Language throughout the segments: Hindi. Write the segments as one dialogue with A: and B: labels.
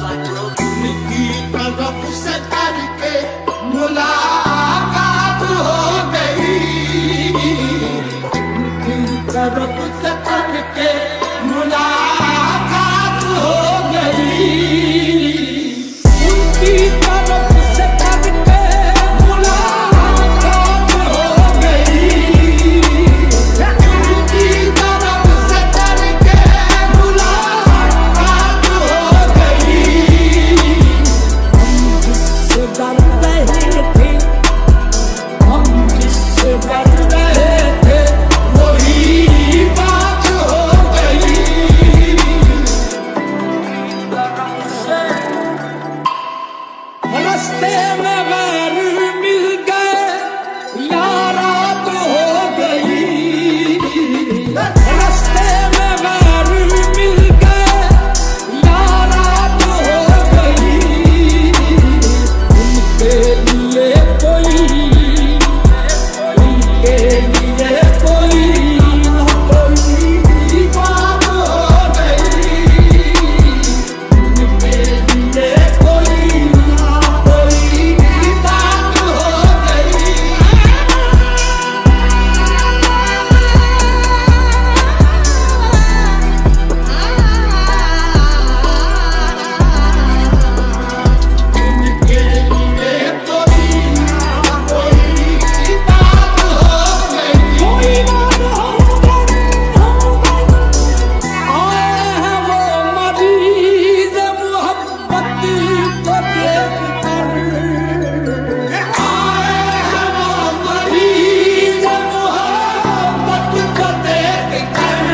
A: उनकी तरफ से करके मुलाकात हो गई, उनकी तरफ से करके मुलाकात हो गई, उनकी तरफ से करके मुलाकात हो गई, उनकी तरफ से करके मुलाकात हो गई। हम जिससे डर रहे थे वही बात हो गई। रास्ते में गैर मिल गए यारात हो गई, रास्ते में गैर मिल गए यारात हो गई, उनके लिए कोई ना कोई बात हो गई, उनके लिए कोई ना कोई बात हो गई। उनके लिए कोई ना कोई बात हो गई, कोई बात हो गई। आए हैं वो मरीज़ मोहब्बत को देख कर, आए हैं वो मरीज़ मोहब्बत को देख कर,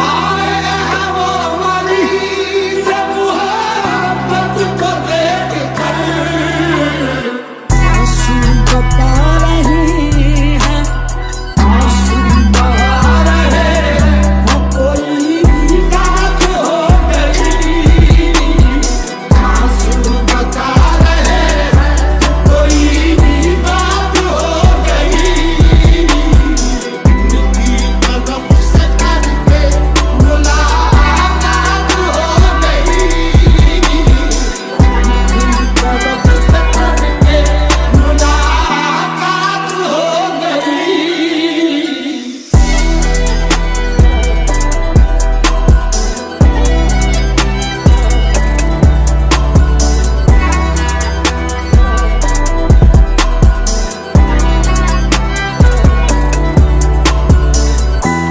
A: आए हैं वो मरीज़ मोहब्बत को देख कर। आंसू बता रही हैं, आंसू बहा रहे हैं, कोई बात हो गई, आंसू बता रहे हैं, कोई बात हो गई, उनकी तरफ से करके मुलाकात हो गई, उनकी तरफ से करके मुलाकात हो गई।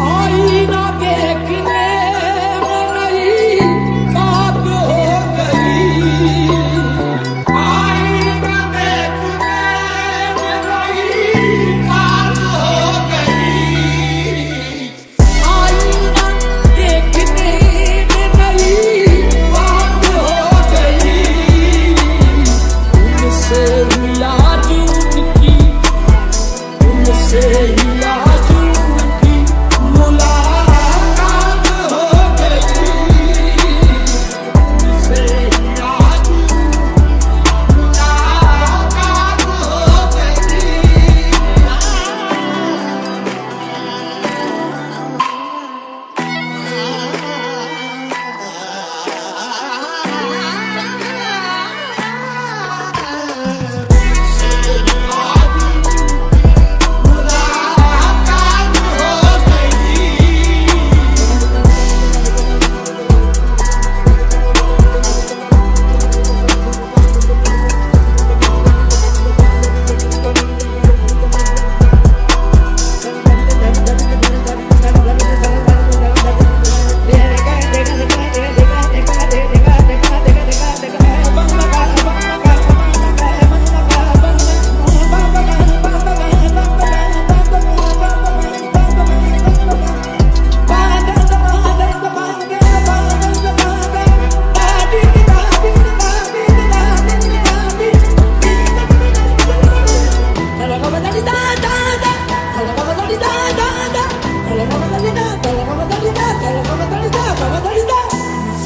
A: आईना देखने में नई बात हो गई, आईना देखने में नई बात हो गई, आईना देखने में नई बात हो गई, उनसे हुआ उनकी, उनसे हुआ उनकी मुलाकात हो गई, उनसे हुआ मुलाकात हो गई।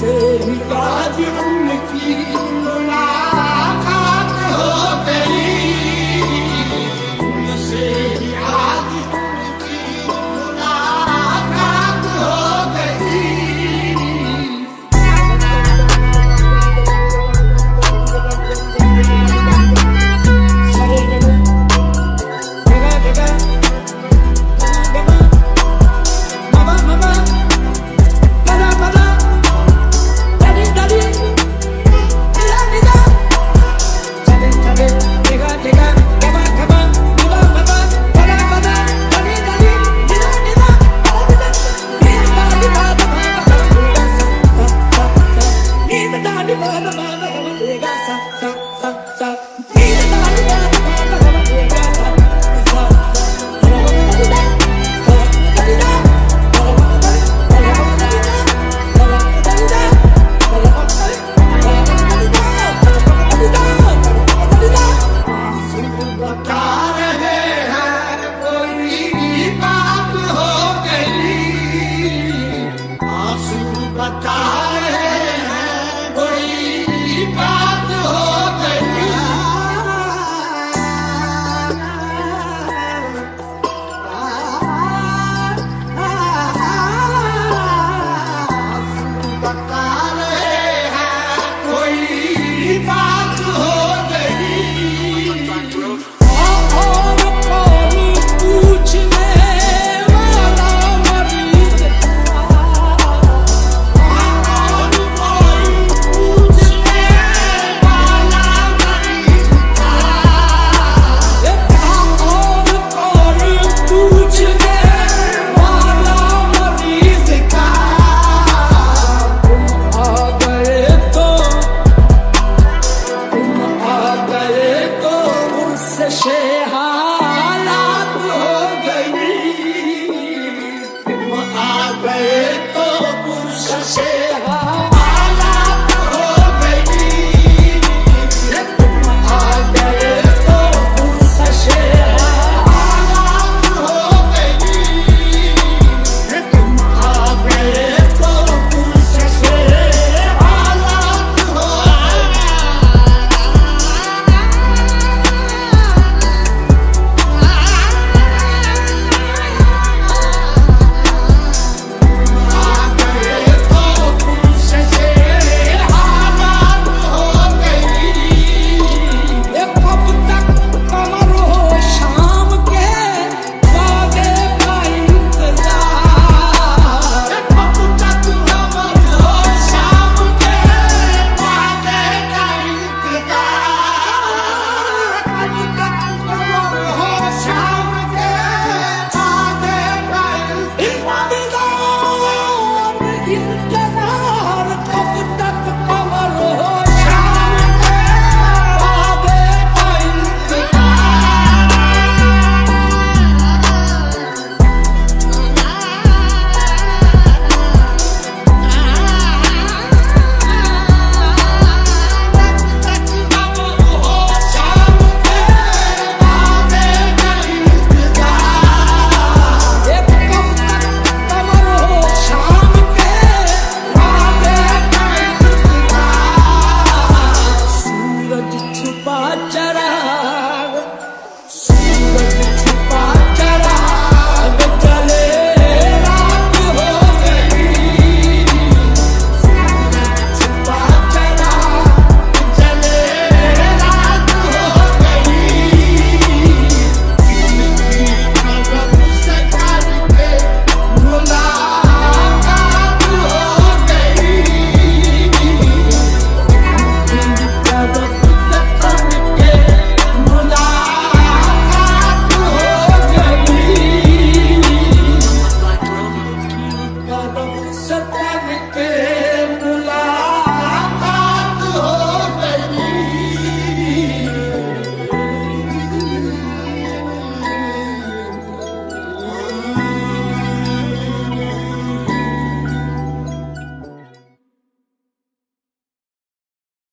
A: से ही आज उनकी